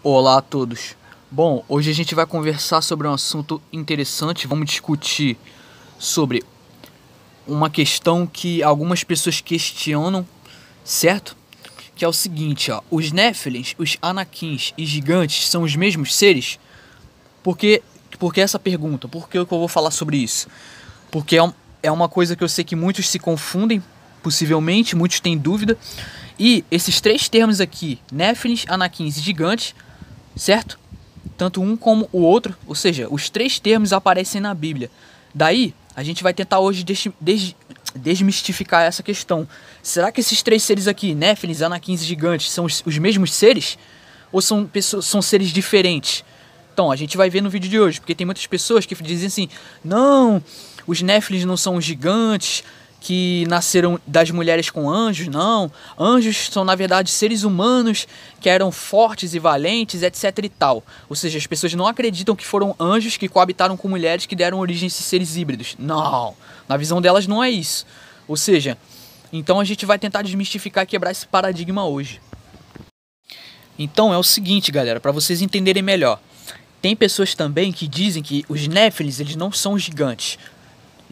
Olá a todos. Bom, hoje a gente vai conversar sobre um assunto interessante. Vamos discutir sobre uma questão que algumas pessoas questionam, certo? Que é o seguinte, ó. Os Néfilins, os Anakins e gigantes são os mesmos seres? Por que essa pergunta? Por que eu vou falar sobre isso? Porque é uma coisa que eu sei que muitos se confundem, possivelmente, muitos têm dúvida. E esses três termos aqui, Néfilins, Anakins e gigantes, certo? Tanto um como o outro, ou seja, os três termos aparecem na Bíblia. Daí, a gente vai tentar hoje desmistificar essa questão. Será que esses três seres aqui, Néfilins, Anakins e gigantes, são os mesmos seres? Ou são seres diferentes? Então, a gente vai ver no vídeo de hoje, porque tem muitas pessoas que dizem assim: não, os Néfilins não são os gigantes que nasceram das mulheres com anjos, não. Anjos são, na verdade, seres humanos que eram fortes e valentes, etc e tal. Ou seja, as pessoas não acreditam que foram anjos que coabitaram com mulheres que deram origem a esses seres híbridos. Não, na visão delas não é isso. Ou seja, então a gente vai tentar desmistificar e quebrar esse paradigma hoje. Então é o seguinte, galera, para vocês entenderem melhor. Tem pessoas também que dizem que os Néfilins, eles não são gigantes.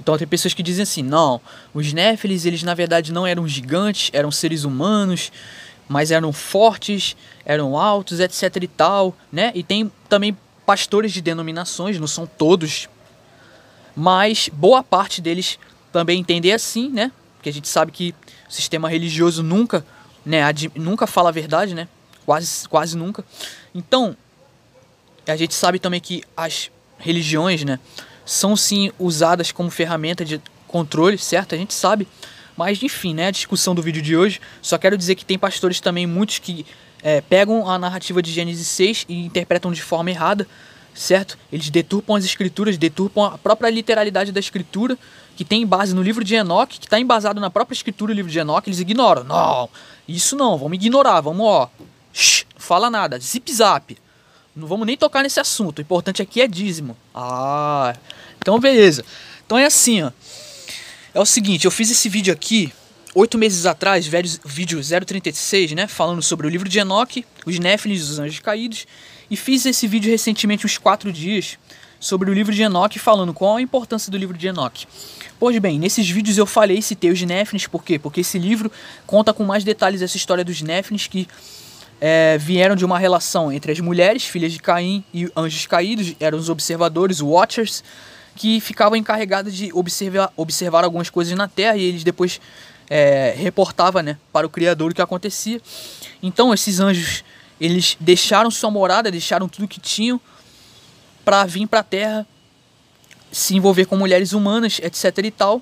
Então tem pessoas que dizem assim: não, os Néfilins, eles na verdade não eram gigantes, eram seres humanos, mas eram fortes, eram altos, etc e tal, né? E tem também pastores de denominações, não são todos, mas boa parte deles também entendem assim, né? Porque a gente sabe que o sistema religioso nunca, né, nunca fala a verdade, né? Quase nunca. Então, a gente sabe também que as religiões, né, são sim usadas como ferramenta de controle, certo? A gente sabe. Mas enfim, né, a discussão do vídeo de hoje. Só quero dizer que tem pastores também, muitos que pegam a narrativa de Gênesis 6 e interpretam de forma errada, certo? Eles deturpam as escrituras, deturpam a própria literalidade da escritura, que tem base no livro de Enoque, que está embasado na própria escritura do livro de Enoque. Eles ignoram. Não, isso não, vamos ignorar, vamos ó. Shhh, não fala nada, zip zap. Não vamos nem tocar nesse assunto. O importante aqui é dízimo. Ah, então beleza. Então é assim, ó. É o seguinte, eu fiz esse vídeo aqui 8 meses atrás, vídeo 036, né? Falando sobre o livro de Enoque, os Néfilins, os anjos caídos. E fiz esse vídeo recentemente, uns 4 dias, sobre o livro de Enoque, falando qual a importância do livro de Enoque. Pois bem, nesses vídeos eu falei e citei os Néfilins, por quê? Porque esse livro conta com mais detalhes essa história dos Néfilins que vieram de uma relação entre as mulheres, filhas de Caim, e anjos caídos, eram os observadores, watchers, que ficavam encarregados de observar algumas coisas na Terra, e eles depois reportavam, né, para o Criador o que acontecia. Então esses anjos, eles deixaram sua morada, deixaram tudo que tinham para vir para a Terra, se envolver com mulheres humanas, etc e tal,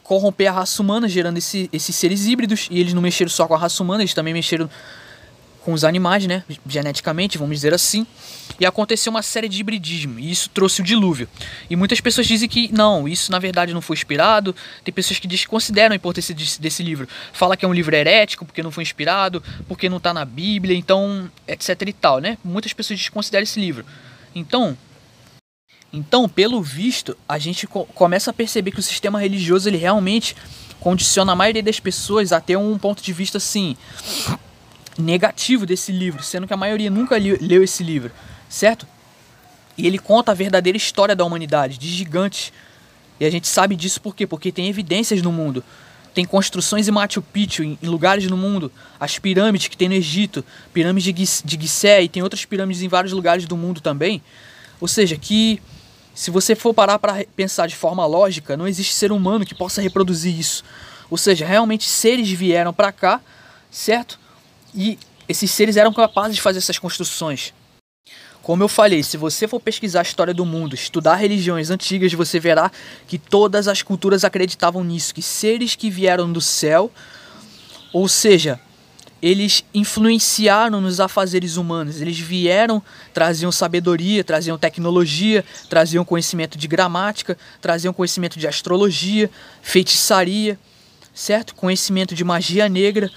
corromper a raça humana, gerando esses seres híbridos. E eles não mexeram só com a raça humana, eles também mexeram com os animais, né, geneticamente, vamos dizer assim, e aconteceu uma série de hibridismo, e isso trouxe o dilúvio. E muitas pessoas dizem que não, isso na verdade não foi inspirado. Tem pessoas que desconsideram a importância desse livro, fala que é um livro herético, porque não foi inspirado, porque não está na Bíblia, então, etc e tal, né, muitas pessoas desconsideram esse livro. Então, pelo visto, a gente começa a perceber que o sistema religioso, ele realmente condiciona a maioria das pessoas a ter um ponto de vista, assim, negativo desse livro, sendo que a maioria nunca leu esse livro, certo? E ele conta a verdadeira história da humanidade, de gigantes. E a gente sabe disso por quê? Porque tem evidências no mundo. Tem construções em Machu Picchu, em lugares no mundo. As pirâmides que tem no Egito, pirâmides de Gizé, e tem outras pirâmides em vários lugares do mundo também. Ou seja, que se você for parar para pensar de forma lógica, não existe ser humano que possa reproduzir isso. Ou seja, realmente seres vieram para cá, certo? E esses seres eram capazes de fazer essas construções. Como eu falei, se você for pesquisar a história do mundo, estudar religiões antigas, você verá que todas as culturas acreditavam nisso, que seres que vieram do céu, ou seja, eles influenciaram nos afazeres humanos. Eles vieram, traziam sabedoria, traziam tecnologia, traziam conhecimento de gramática, traziam conhecimento de astrologia, feitiçaria, certo? Conhecimento de magia negra.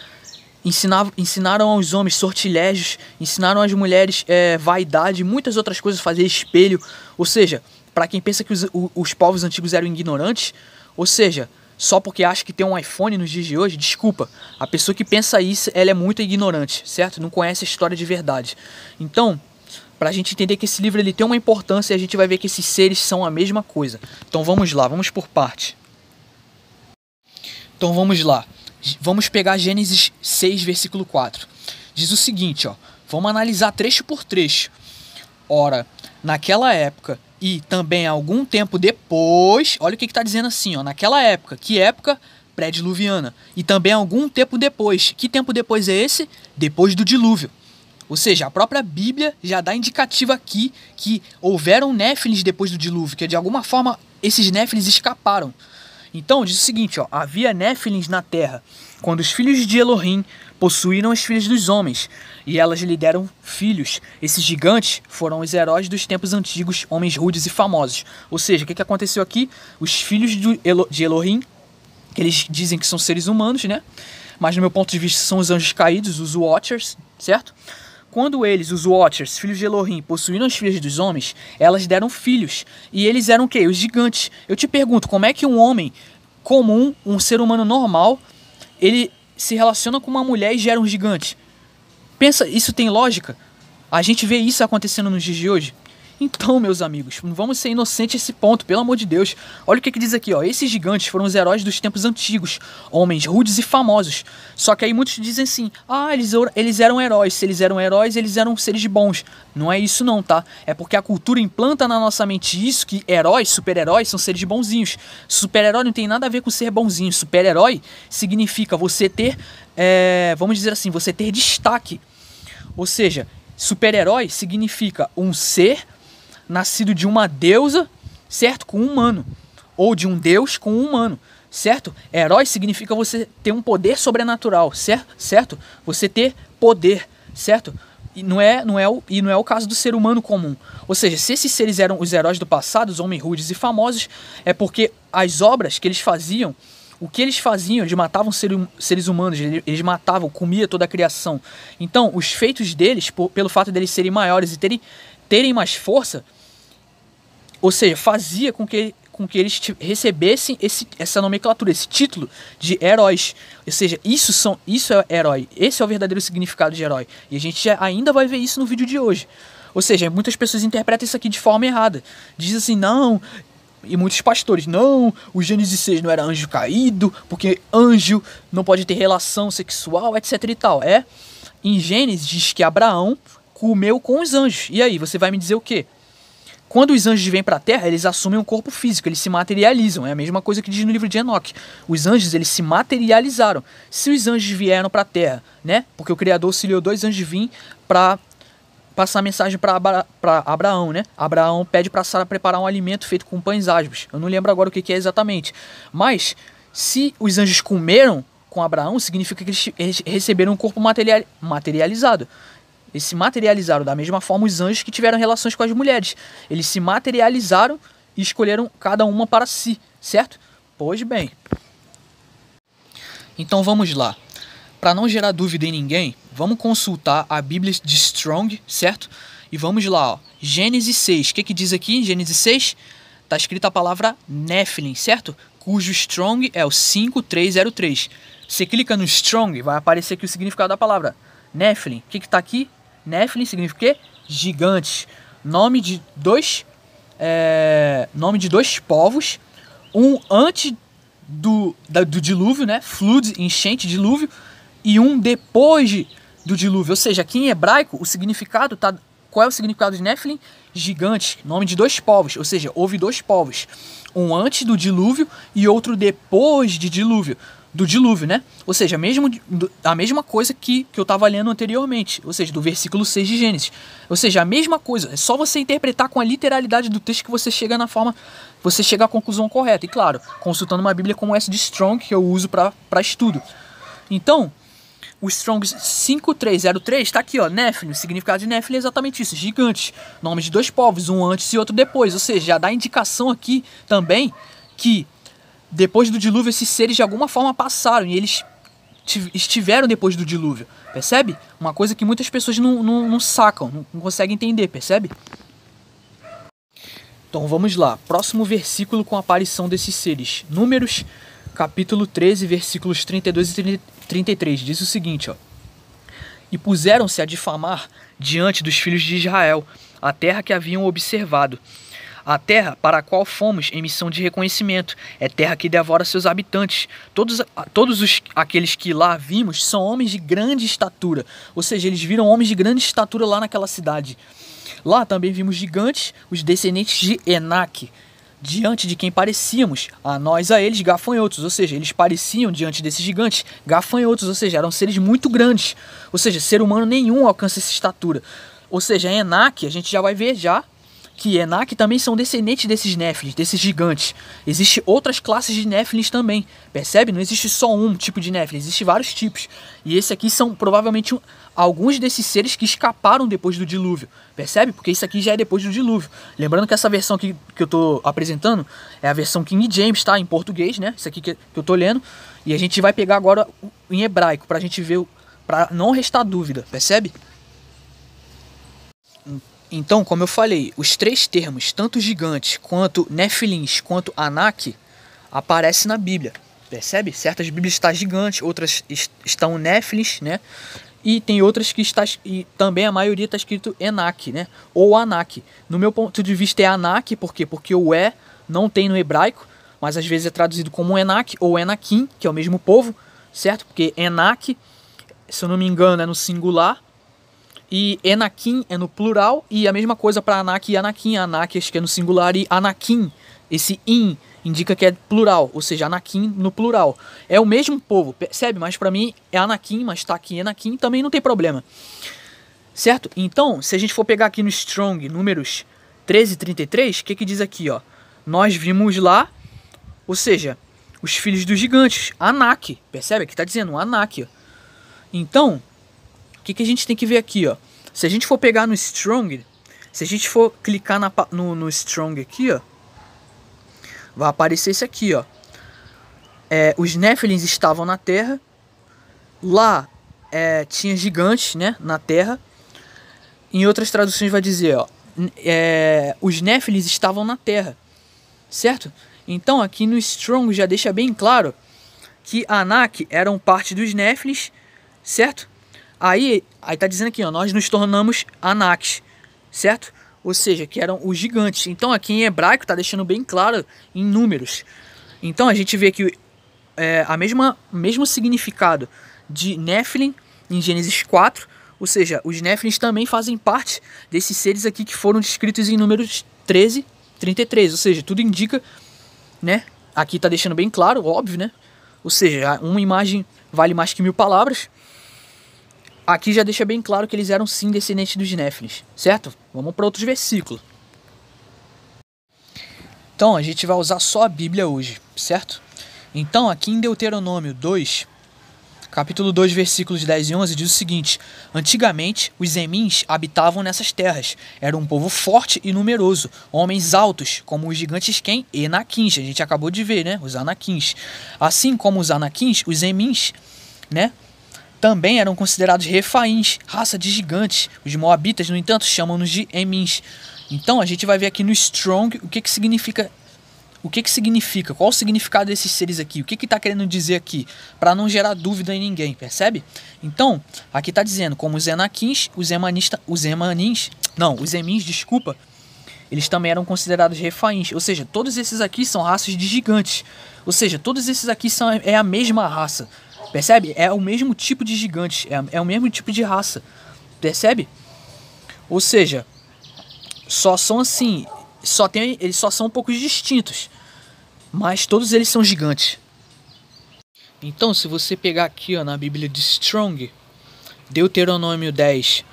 Ensinaram aos homens sortilégios, ensinaram às mulheres vaidade, muitas outras coisas, fazer espelho. Ou seja, para quem pensa que os povos antigos eram ignorantes, ou seja, só porque acha que tem um iPhone nos dias de hoje, desculpa, a pessoa que pensa isso, ela é muito ignorante, certo? Não conhece a história de verdade. Então, pra gente entender que esse livro ele tem uma importância, a gente vai ver que esses seres são a mesma coisa. Então vamos lá, vamos por parte. Então vamos lá, vamos pegar Gênesis 6, versículo 4. Diz o seguinte, ó, vamos analisar trecho por trecho. Ora, naquela época e também algum tempo depois, olha o que está dizendo assim, ó, naquela época, que época? Pré-diluviana. E também algum tempo depois. Que tempo depois é esse? Depois do dilúvio. Ou seja, a própria Bíblia já dá indicativo aqui que houveram néfilins depois do dilúvio, que de alguma forma esses néfilins escaparam. Então diz o seguinte, ó, havia néfilins na terra, quando os filhos de Elohim possuíram as filhas dos homens, e elas lhe deram filhos. Esses gigantes foram os heróis dos tempos antigos, homens rudes e famosos. Ou seja, o que aconteceu aqui? Os filhos de Elohim, que eles dizem que são seres humanos, né? Mas no meu ponto de vista são os anjos caídos, os Watchers, certo? Quando eles, os Watchers, filhos de Elohim, possuíram as filhas dos homens, elas deram filhos. E eles eram o quê? Os gigantes. Eu te pergunto, como é que um homem comum, um ser humano normal, ele se relaciona com uma mulher e gera um gigante? Pensa, isso tem lógica? A gente vê isso acontecendo nos dias de hoje? Então, meus amigos, não vamos ser inocentes a esse ponto, pelo amor de Deus. Olha o que diz aqui, ó. Esses gigantes foram os heróis dos tempos antigos, homens rudes e famosos. Só que aí muitos dizem assim, eles eram heróis. Se eles eram heróis, eles eram seres bons. Não é isso não, tá? É porque a cultura implanta na nossa mente isso, que heróis, super-heróis, são seres bonzinhos. Super-herói não tem nada a ver com ser bonzinho. Super-herói significa você ter, vamos dizer assim, você ter destaque. Ou seja, super-herói significa um ser nascido de uma deusa, certo? Com um humano. Ou de um deus com um humano, certo? Herói significa você ter um poder sobrenatural, certo? Você ter poder, certo? E não é o caso do ser humano comum. Ou seja, se esses seres eram os heróis do passado, os homens rudes e famosos, é porque as obras que eles faziam, o que eles faziam, eles matavam seres humanos, eles matavam, comia toda a criação. Então, os feitos deles, pelo fato deles serem maiores e terem mais força, ou seja, fazia com que eles recebessem essa nomenclatura, esse título de heróis. Ou seja, isso é herói. Esse é o verdadeiro significado de herói. E a gente ainda vai ver isso no vídeo de hoje. Ou seja, muitas pessoas interpretam isso aqui de forma errada. Dizem assim, não... E muitos pastores, não, o Gênesis 6 não era anjo caído, porque anjo não pode ter relação sexual, etc e tal. Em Gênesis diz que Abraão comeu com os anjos. E aí, você vai me dizer o quê? Quando os anjos vêm para a terra, eles assumem um corpo físico, eles se materializam. É a mesma coisa que diz no livro de Enoque. Os anjos, eles se materializaram. Se os anjos vieram para a terra, né? Porque o Criador auxiliou dois anjos vir para passar a mensagem para Abraão, né? Abraão pede para Sara preparar um alimento feito com pães asmos. Eu não lembro agora o que é exatamente. Mas, se os anjos comeram com Abraão, significa que eles receberam um corpo materializado. Eles se materializaram da mesma forma os anjos que tiveram relações com as mulheres. Eles se materializaram e escolheram cada uma para si, certo? Pois bem. Então vamos lá. Para não gerar dúvida em ninguém, vamos consultar a Bíblia de Strong, certo? E vamos lá, ó. Gênesis 6. O que diz aqui em Gênesis 6? Está escrita a palavra Nephilim, certo? Cujo Strong é o 5303. Você clica no Strong, vai aparecer aqui o significado da palavra Nephilim. O que está aqui? Nephilim significa o quê? Gigantes. Nome de dois povos. Um antes do dilúvio, né? Flood, enchente, dilúvio. E um depois do dilúvio. Ou seja, aqui em hebraico, o significado tá... Qual é o significado de Nephilim? Gigantes. Nome de dois povos. Ou seja, houve dois povos. Um antes do dilúvio e outro depois de dilúvio. Do dilúvio, né? Ou seja, a mesma coisa que eu estava lendo anteriormente. Ou seja, do versículo 6 de Gênesis. Ou seja, a mesma coisa. É só você interpretar com a literalidade do texto que você chega você chega à conclusão correta. E claro, consultando uma Bíblia como essa de Strong, que eu uso para estudo. Então... O Strong 5303 está aqui, ó, Nephilim. O significado de Nephilim é exatamente isso, gigante. Nome de dois povos, um antes e outro depois. Ou seja, já dá indicação aqui também que depois do dilúvio esses seres de alguma forma passaram e eles estiveram depois do dilúvio. Percebe? Uma coisa que muitas pessoas não sacam, não conseguem entender, percebe? Então vamos lá, próximo versículo com a aparição desses seres. Números capítulo 13, versículos 32 e 33, diz o seguinte, ó. E puseram-se a difamar diante dos filhos de Israel a terra que haviam observado. A terra para a qual fomos em missão de reconhecimento é terra que devora seus habitantes. Todos aqueles que lá vimos são homens de grande estatura. Ou seja, eles viram homens de grande estatura lá naquela cidade. Lá também vimos gigantes, os descendentes de Enaque, diante de quem parecíamos, a nós a eles gafanhotos. Ou seja, eles pareciam diante desses gigantes gafanhotos, ou seja, eram seres muito grandes. Ou seja, ser humano nenhum alcança essa estatura. Ou seja, Enaque, a gente já vai ver já, que Enaque também são descendentes desses Néfilins, desses gigantes. Existem outras classes de Néfilins também, percebe? Não existe só um tipo de Néfilin, existem vários tipos. E esse aqui são provavelmente alguns desses seres que escaparam depois do dilúvio, percebe? Porque isso aqui já é depois do dilúvio. Lembrando que essa versão que eu estou apresentando é a versão King James, tá? Em português, né? Isso aqui que eu estou lendo. E a gente vai pegar agora em hebraico, pra gente ver, pra não restar dúvida, percebe? Então, como eu falei, os três termos, tanto gigantes, quanto Nefilins, quanto Anak, aparecem na Bíblia, percebe? Certas Bíblias estão gigantes, outras estão Nefilins, né? E tem outras que e também a maioria está escrito Enak, né? Ou Anak. No meu ponto de vista é Anak, por quê? Porque o E não tem no hebraico, mas às vezes é traduzido como Enak ou Enakim, que é o mesmo povo, certo? Porque Enak, se eu não me engano, é no singular, e Enakim é no plural, e a mesma coisa para Anak e Anakim. Anak acho que é no singular e Anakim, esse in indica que é plural, ou seja, Anakim no plural. É o mesmo povo, percebe? Mas para mim é Anakim, mas tá aqui Enakim, também não tem problema. Certo? Então, se a gente for pegar aqui no Strong, números 13:33, o que diz aqui, ó? Nós vimos lá, ou seja, os filhos dos gigantes, Anak, percebe? Aqui tá dizendo Anak, ó. Então, o que a gente tem que ver aqui, ó? Se a gente for pegar no Strong, se a gente for clicar no Strong aqui, ó, vai aparecer isso aqui, ó. Os Néfilins estavam na Terra. Lá tinha gigantes, né, na Terra. Em outras traduções vai dizer, ó, os Néfilins estavam na Terra, certo? Então aqui no Strong já deixa bem claro que Anak eram parte dos Néfilins, certo? Aí tá dizendo aqui, ó, nós nos tornamos Anaks, certo? Ou seja, que eram os gigantes. Então aqui em hebraico tá deixando bem claro em números. Então a gente vê que mesmo significado de Nephilim em Gênesis 4, ou seja, os Néfilins também fazem parte desses seres aqui que foram descritos em números 13:33, ou seja, tudo indica, né? Aqui tá deixando bem claro, óbvio, né? Ou seja, uma imagem vale mais que 1000 palavras. Aqui já deixa bem claro que eles eram sim descendentes dos Néfilins, certo? Vamos para outros versículos. Então a gente vai usar só a Bíblia hoje, certo? Então aqui em Deuteronômio 2, capítulo 2, versículos 10 e 11, diz o seguinte: antigamente os Emins habitavam nessas terras. Era um povo forte e numeroso, homens altos, como os gigantes quem? Enakins, a gente acabou de ver, né? Os Anakins. Assim como os Anakins, os Emins, né? Também eram considerados refaíns, raça de gigantes. Os moabitas, no entanto, chamam-nos de Emins. Então a gente vai ver aqui no Strong o que significa. Qual o significado desses seres aqui? O que está querendo dizer aqui? Para não gerar dúvida em ninguém, percebe? Então, aqui está dizendo como os Enakins, os Emins, desculpa, eles também eram considerados refaíns. Ou seja, todos esses aqui são raças de gigantes. Ou seja, todos esses aqui é a mesma raça. Percebe? É o mesmo tipo de gigante, é o mesmo tipo de raça, percebe? Ou seja, só são assim, eles só são um pouco distintos, mas todos eles são gigantes. Então, se você pegar aqui, ó, na Bíblia de Strong, Deuteronômio 10,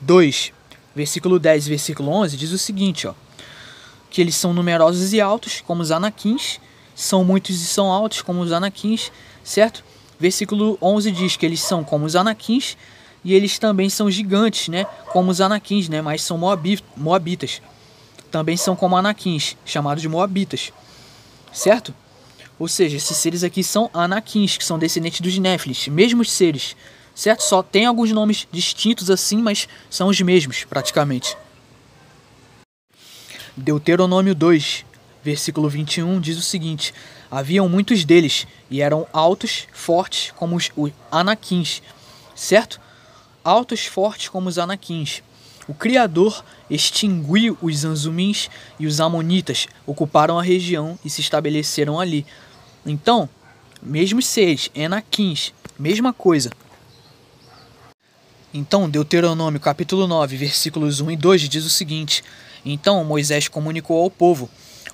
2, versículo 10 e versículo 11, diz o seguinte, ó, que eles são numerosos e altos, como os Anakins, são muitos e são altos, como os Anakins, certo? Versículo 11 diz que eles são como os Anakins e eles também são gigantes, né? Como os Anakins, né? Mas são moabitas. Também são como Anakins, chamados de moabitas, certo? Ou seja, esses seres aqui são Anakins, que são descendentes dos Néfilins, mesmos seres, certo? Só tem alguns nomes distintos assim, mas são os mesmos, praticamente. Deuteronômio 2, versículo 21, diz o seguinte: Haviam muitos deles, e eram altos, fortes, como os Anaquins, certo? Altos, fortes, como os Anaquins. O Criador extinguiu os Anzumins e os Amonitas ocuparam a região e se estabeleceram ali. Então, mesmos seres, Anaquins, mesma coisa. Então, Deuteronômio capítulo 9, versículos 1 e 2 diz o seguinte: Então Moisés comunicou ao povo: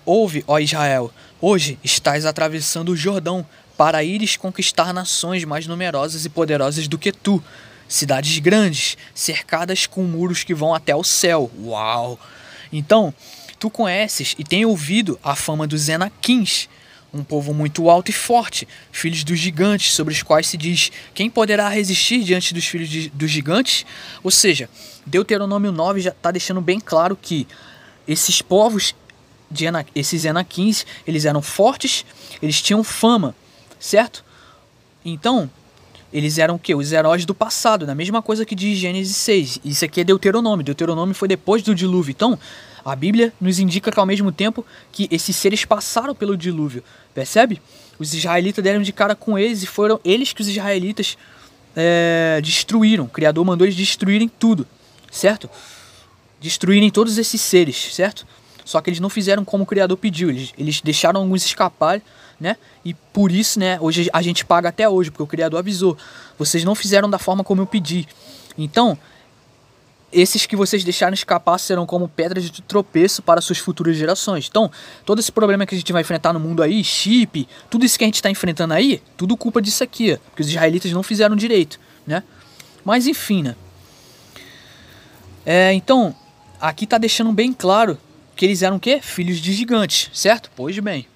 Ouve, ó Israel, hoje estás atravessando o Jordão para ires conquistar nações mais numerosas e poderosas do que tu, cidades grandes, cercadas com muros que vão até o céu. Uau! Então, tu conheces e tem ouvido a fama dos Enaquins, um povo muito alto e forte, filhos dos gigantes, sobre os quais se diz: quem poderá resistir diante dos filhos dos gigantes? Ou seja, Deuteronômio 9 já está deixando bem claro que esses povos, esses Enaquins, eles eram fortes, eles tinham fama, certo? Então, eles eram o quê? Os heróis do passado, na mesma coisa que diz Gênesis 6. Isso aqui é Deuteronômio. Deuteronômio foi depois do dilúvio. Então, a Bíblia nos indica que ao mesmo tempo que esses seres passaram pelo dilúvio. Percebe? Os israelitas deram de cara com eles e foram eles que os israelitas destruíram. O Criador mandou eles destruírem tudo, certo? Destruírem todos esses seres, certo? Só que eles não fizeram como o Criador pediu. Eles deixaram alguns escapar, né? E por isso, né, hoje a gente paga até hoje, porque o Criador avisou: vocês não fizeram da forma como eu pedi. Então, esses que vocês deixaram escapar serão como pedras de tropeço para suas futuras gerações. Então, todo esse problema que a gente vai enfrentar no mundo aí, chip, tudo isso que a gente está enfrentando aí, tudo culpa disso aqui, ó, porque os israelitas não fizeram direito, né? Mas enfim, né? Então, aqui está deixando bem claro que eles eram o quê? Filhos de gigantes, certo? Pois bem.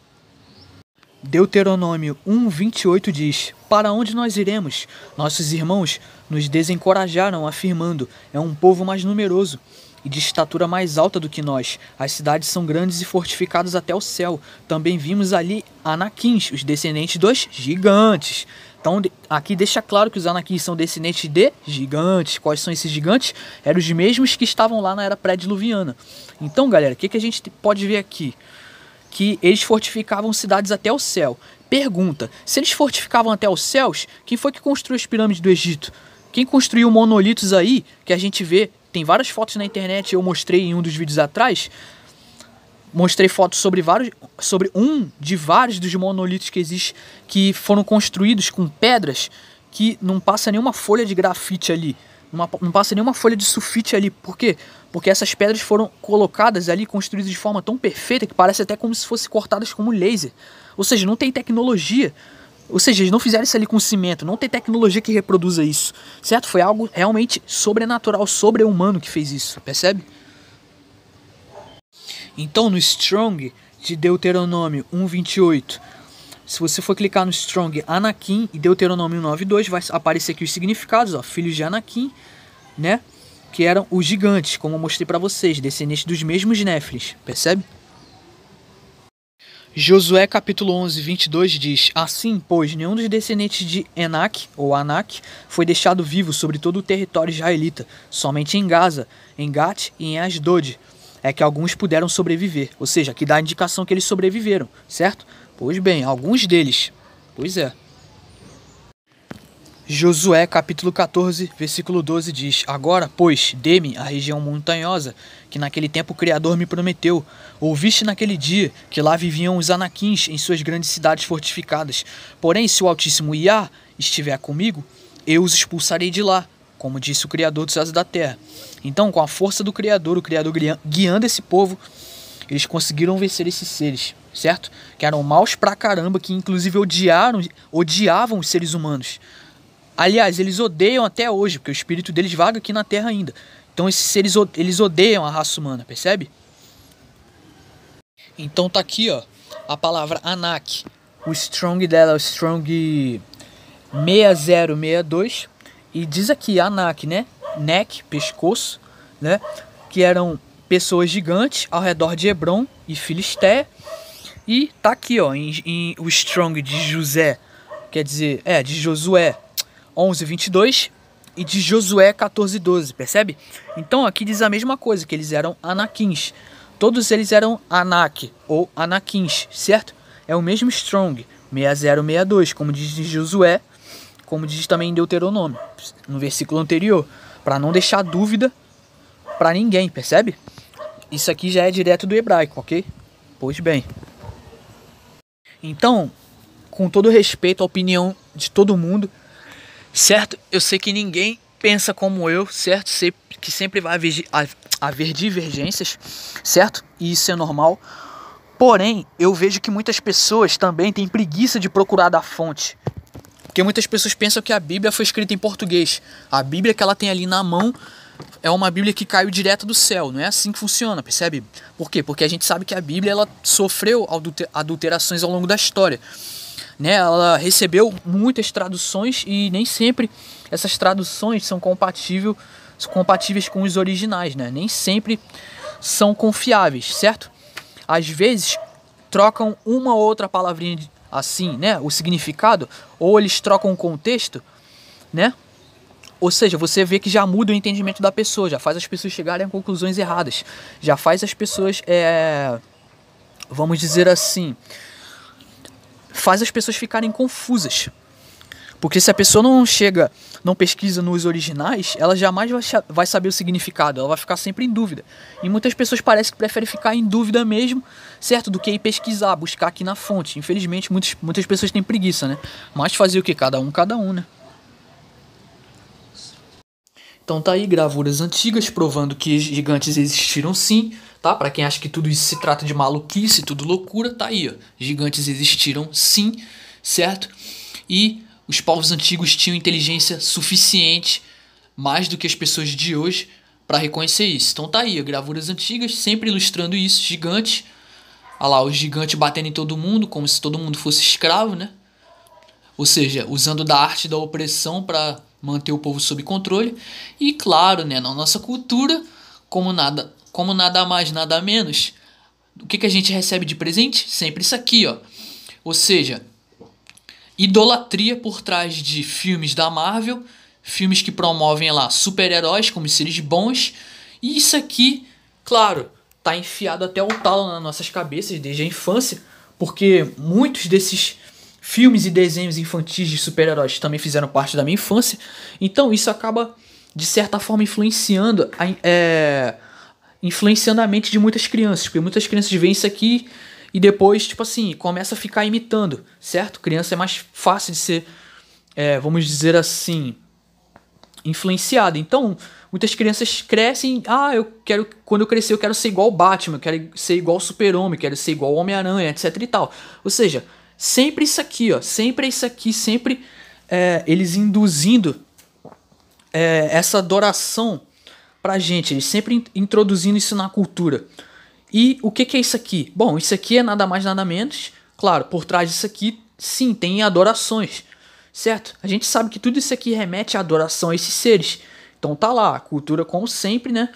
Deuteronômio 1:28 diz: Para onde nós iremos? Nossos irmãos nos desencorajaram, afirmando: é um povo mais numeroso e de estatura mais alta do que nós. As cidades são grandes e fortificadas até o céu. Também vimos ali Anaquins, os descendentes dos gigantes. Então aqui deixa claro que os Anaquins são descendentes de gigantes. Quais são esses gigantes? Eram os mesmos que estavam lá na era pré-diluviana. Então, galera, o que a gente pode ver aqui? Que eles fortificavam cidades até o céu. Pergunta: se eles fortificavam até os céus, quem foi que construiu as pirâmides do Egito? Quem construiu monolitos aí, que a gente vê, tem várias fotos na internet, eu mostrei em um dos vídeos atrás, mostrei fotos sobre um de vários dos monolitos que existem, que foram construídos com pedras, que não passa nenhuma folha de grafite ali, não passa nenhuma folha de sulfite ali. Por quê? Porque essas pedras foram colocadas ali, construídas de forma tão perfeita que parece até como se fossem cortadas como laser. Ou seja, não tem tecnologia. Ou seja, eles não fizeram isso ali com cimento, não tem tecnologia que reproduza isso, certo? Foi algo realmente sobrenatural, sobre-humano que fez isso, percebe? Então, no Strong de Deuteronômio 1:28, se você for clicar no Strong Anaquim e Deuteronômio 9:2, vai aparecer aqui os significados, ó, filhos de Anaquim, né? Que eram os gigantes, como eu mostrei para vocês, descendentes dos mesmos Néfilis, percebe? Josué capítulo 11:22 diz: Assim, pois, nenhum dos descendentes de Enac, ou Anak, foi deixado vivo sobre todo o território israelita, somente em Gaza, em Gat e em Asdod, é que alguns puderam sobreviver. Ou seja, aqui dá a indicação que eles sobreviveram, certo? Pois bem, alguns deles. Pois é. Josué capítulo 14, versículo 12 diz: Agora, pois, dê-me a região montanhosa, que naquele tempo o Criador me prometeu. Ouviste naquele dia que lá viviam os Anaquins em suas grandes cidades fortificadas. Porém, se o Altíssimo Iá estiver comigo, eu os expulsarei de lá, como disse o Criador dos céus e da terra. Então, com a força do Criador, o Criador guiando esse povo, eles conseguiram vencer esses seres, certo? Que eram maus pra caramba, que inclusive odiavam os seres humanos. Aliás, eles odeiam até hoje, porque o espírito deles vaga aqui na Terra ainda. Então esses seres, eles odeiam a raça humana, percebe? Então tá aqui, ó, a palavra Anak. O Strong dela é o Strong 6062. E diz aqui Anak, né? Neck, pescoço, né? Que eram pessoas gigantes ao redor de Hebron e Filisté. E tá aqui, ó, em o Strong de José, quer dizer, de Josué 11:22 e de Josué 14:12, percebe? Então aqui diz a mesma coisa, que eles eram Anaquins. Todos eles eram Anak ou Anaquins, certo? é o mesmo Strong, 6062, como diz em Josué, como diz também em Deuteronômio, no versículo anterior, para não deixar dúvida para ninguém, percebe? Isso aqui já é direto do hebraico, ok? Pois bem. Então, com todo respeito à opinião de todo mundo, certo? Eu sei que ninguém pensa como eu, certo? Sei que sempre vai haver divergências, certo? E isso é normal. Porém, eu vejo que muitas pessoas também têm preguiça de procurar da fonte. Porque muitas pessoas pensam que a Bíblia foi escrita em português. A Bíblia que ela tem ali na mão é uma Bíblia que caiu direto do céu. Não é assim que funciona, percebe? Por quê? Porque a gente sabe que a Bíblia ela sofreu adulterações ao longo da história. Né? Ela recebeu muitas traduções e nem sempre essas traduções são compatíveis com os originais. Né? Nem sempre são confiáveis, certo? Às vezes trocam uma ou outra palavrinha assim, né? O significado, ou eles trocam o contexto, né? Ou seja, você vê que já muda o entendimento da pessoa, já faz as pessoas chegarem a conclusões erradas, já faz as pessoas, vamos dizer assim, faz as pessoas ficarem confusas. Porque se a pessoa não pesquisa nos originais, ela jamais vai saber o significado, ela vai ficar sempre em dúvida. E muitas pessoas parecem que preferem ficar em dúvida mesmo, certo? Do que ir pesquisar, buscar aqui na fonte. Infelizmente, muitas pessoas têm preguiça, né? Mas fazer o que? Cada um, né? Então tá aí, gravuras antigas provando que gigantes existiram sim, tá? Pra quem acha que tudo isso se trata de maluquice, tudo loucura, tá aí, ó. Gigantes existiram sim, certo? E os povos antigos tinham inteligência suficiente, mais do que as pessoas de hoje, para reconhecer isso. Então tá aí, gravuras antigas, sempre ilustrando isso, gigantes. Olha lá, o gigante batendo em todo mundo, como se todo mundo fosse escravo, né? Ou seja, usando da arte da opressão para manter o povo sob controle. E claro, né, na nossa cultura, como nada mais, nada menos, o que a gente recebe de presente? Sempre isso aqui, ó. Ou seja, idolatria por trás de filmes da Marvel, filmes que promovem lá super-heróis como seres bons, e isso aqui, claro, tá enfiado até o talo nas nossas cabeças desde a infância, porque muitos desses filmes e desenhos infantis de super-heróis também fizeram parte da minha infância, então isso acaba, de certa forma, influenciando a mente de muitas crianças, porque muitas crianças veem isso aqui e depois, tipo assim, começa a ficar imitando, certo? Criança é mais fácil de ser, vamos dizer assim, influenciada. Então, muitas crianças crescem, quando eu crescer eu quero ser igual o Batman, eu quero ser igual o Super-Homem, quero ser igual o Homem-Aranha, etc e tal. Ou seja, sempre isso aqui, ó, sempre eles induzindo essa adoração pra gente, eles sempre introduzindo isso na cultura. E o que é isso aqui? Bom, isso aqui é nada mais nada menos, claro, por trás disso aqui, sim, tem adorações, certo? A gente sabe que tudo isso aqui remete à adoração a esses seres. Então tá lá, a cultura como sempre, né?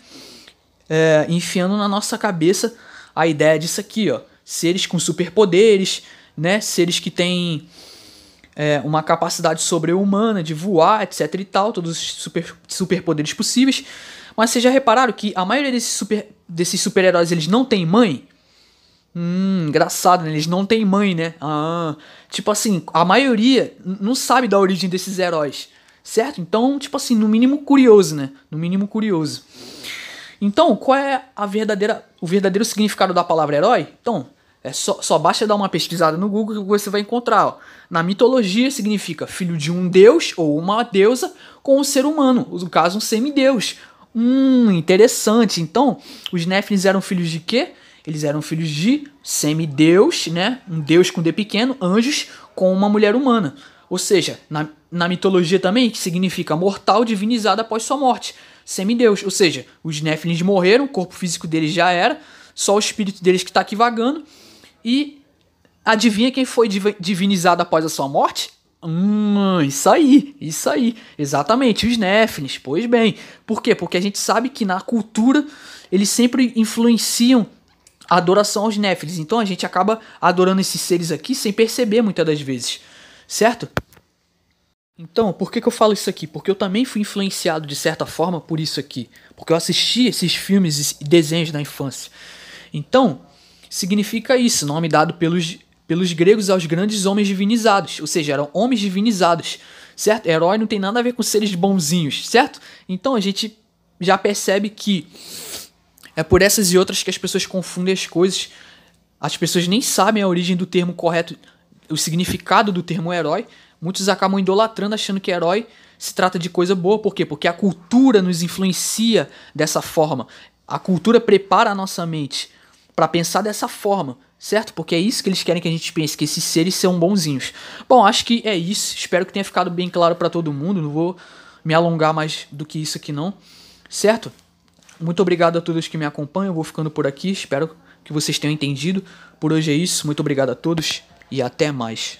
Enfiando na nossa cabeça a ideia disso aqui, ó. Seres com superpoderes, né? Seres que têm uma capacidade sobre-humana de voar, etc e tal, todos os superpoderes possíveis. Mas vocês já repararam que a maioria desses super-heróis, eles não têm mãe? Engraçado, né? Eles não têm mãe, né? Tipo assim, a maioria não sabe da origem desses heróis, certo? Então, tipo assim, no mínimo curioso, né? No mínimo curioso. Então, qual é o verdadeiro significado da palavra herói? Então, só basta dar uma pesquisada no Google que você vai encontrar. Ó. Na mitologia significa filho de um deus ou uma deusa com um ser humano, no caso um semideus. Interessante. Então, os Néfilins eram filhos de quê? Eles eram filhos de semideus, né? Um deus com D pequeno, anjos com uma mulher humana. Ou seja, na mitologia também, que significa mortal divinizado após sua morte. Semideus, ou seja, os Néfilins morreram, o corpo físico deles já era, só o espírito deles que está aqui vagando. E adivinha quem foi divinizado após a sua morte? Isso aí, exatamente, os Néfilins, pois bem. Por quê? Porque a gente sabe que na cultura eles sempre influenciam a adoração aos Néfilins, então a gente acaba adorando esses seres aqui sem perceber muitas das vezes, certo? Então, por que eu falo isso aqui? Porque eu também fui influenciado de certa forma por isso aqui, porque eu assisti esses filmes e desenhos na infância. Então, significa isso, nome dado pelos pelos gregos aos grandes homens divinizados, ou seja, eram homens divinizados, certo? Herói não tem nada a ver com seres bonzinhos, certo? Então a gente já percebe que é por essas e outras que as pessoas confundem as coisas. As pessoas nem sabem a origem do termo correto, o significado do termo herói. Muitos acabam idolatrando, achando que herói se trata de coisa boa. Por quê? Porque a cultura nos influencia dessa forma. A cultura prepara a nossa mente para pensar dessa forma, certo? Porque é isso que eles querem que a gente pense, que esses seres são bonzinhos. Bom, acho que é isso. Espero que tenha ficado bem claro para todo mundo. Não vou me alongar mais do que isso aqui não, certo? Muito obrigado a todos que me acompanham. Eu vou ficando por aqui. Espero que vocês tenham entendido. Por hoje é isso. Muito obrigado a todos e até mais.